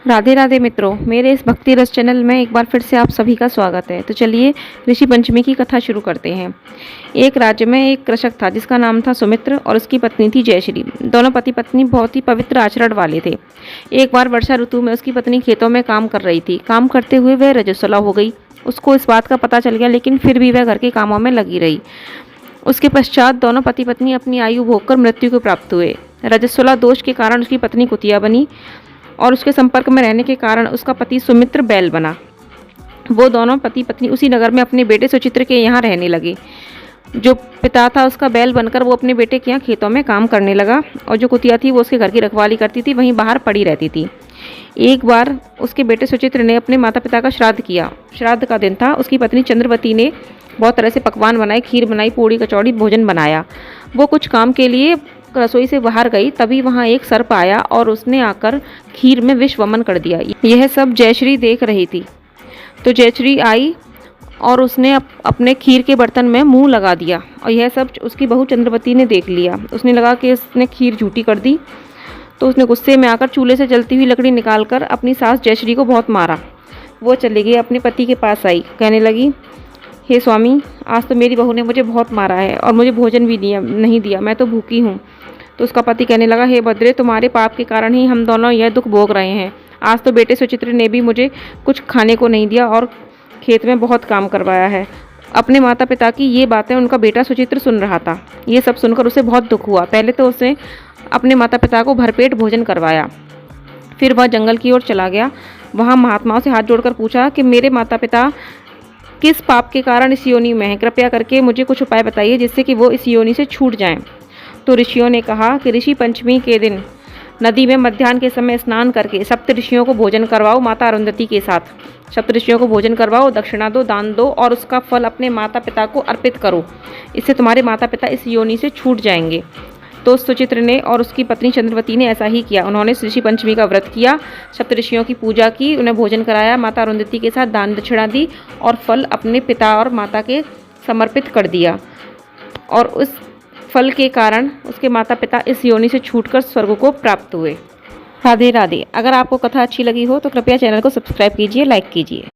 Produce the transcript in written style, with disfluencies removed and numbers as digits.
राधे राधे मित्रों, मेरे इस भक्ति रस चैनल में एक बार फिर से आप सभी का स्वागत है। तो चलिए ऋषि पंचमी की कथा शुरू करते हैं। एक राज्य में एक कृषक था जिसका नाम था सुमित्र और उसकी पत्नी थी जयश्री। दोनों पति पत्नी बहुत ही पवित्र आचरण वाले थे। एक बार वर्षा ऋतु में उसकी पत्नी खेतों में काम कर रही थी। काम करते हुए वह रजस्वला हो गई। उसको इस बात का पता चल गया, लेकिन फिर भी वह घर के कामों में लगी रही। उसके पश्चात दोनों पति पत्नी अपनी आयु भोगकर मृत्यु को प्राप्त हुए। रजस्वला दोष के कारण उसकी पत्नी कुतिया बनी और उसके संपर्क में रहने के कारण उसका पति सुमित्र बैल बना। वो दोनों पति पत्नी उसी नगर में अपने बेटे सुचित्र के यहाँ रहने लगे। जो पिता था उसका बैल बनकर वो अपने बेटे के यहाँ खेतों में काम करने लगा, और जो कुतिया थी वो उसके घर की रखवाली करती थी, वहीं बाहर पड़ी रहती थी। एक बार उसके बेटे सुचित्र ने अपने माता पिता का श्राद्ध किया। श्राद्ध का दिन था। उसकी पत्नी चंद्रवती ने बहुत तरह से पकवान बनाए, खीर बनाई, पूड़ी कचौड़ी भोजन बनाया। वो कुछ काम के लिए रसोई से बाहर गई, तभी वहाँ एक सर्प आया और उसने आकर खीर में विष वमन कर दिया। यह सब जयश्री देख रही थी। तो जयश्री आई और उसने अपने खीर के बर्तन में मुंह लगा दिया, और यह सब उसकी बहू चंद्रवती ने देख लिया। उसने लगा कि इसने खीर झूठी कर दी, तो उसने गुस्से में आकर चूल्हे से जलती हुई लकड़ी निकालकर अपनी सास जयश्री को बहुत मारा। वो चली गई, अपने पति के पास आई, कहने लगी, हे स्वामी, आज तो मेरी बहू ने मुझे बहुत मारा है और मुझे भोजन भी नहीं दिया, मैं तो भूखी हूँ। तो उसका पति कहने लगा, हे भद्रे, तुम्हारे पाप के कारण ही हम दोनों यह दुख भोग रहे हैं। आज तो बेटे सुचित्र ने भी मुझे कुछ खाने को नहीं दिया और खेत में बहुत काम करवाया है। अपने माता पिता की ये बातें उनका बेटा सुचित्र सुन रहा था। ये सब सुनकर उसे बहुत दुख हुआ। पहले तो उसने अपने माता पिता को भरपेट भोजन करवाया, फिर वह जंगल की ओर चला गया। वहाँ महात्माओं से हाथ जोड़कर पूछा कि मेरे माता पिता किस पाप के कारण इस योनि में हैं, कृपया करके मुझे कुछ उपाय बताइए जिससे कि वो इस योनि से छूट जाएं। तो ऋषियों ने कहा कि ऋषि पंचमी के दिन नदी में मध्याह्न के समय स्नान करके सप्त ऋषियों को भोजन करवाओ माता अरुंधति के साथ। सप्त ऋषियों को भोजन करवाओ, दक्षिणा दो, दान दो और उसका फल अपने माता पिता को अर्पित करो। इससे तुम्हारे माता पिता इस योनि से छूट जाएंगे। तो सुचित्र ने और उसकी पत्नी चंद्रवती ने ऐसा ही किया। उन्होंने ऋषि पंचमी का व्रत किया, सप्त ऋषियों की पूजा की, उन्हें भोजन कराया, माता अरुंधति के साथ दान दक्षिणा दी और फल अपने पिता और माता के समर्पित कर दिया। और उस फल के कारण उसके माता पिता इस योनि से छूटकर स्वर्ग को प्राप्त हुए। राधे राधे। अगर आपको कथा अच्छी लगी हो तो कृपया चैनल को सब्सक्राइब कीजिए, लाइक कीजिए।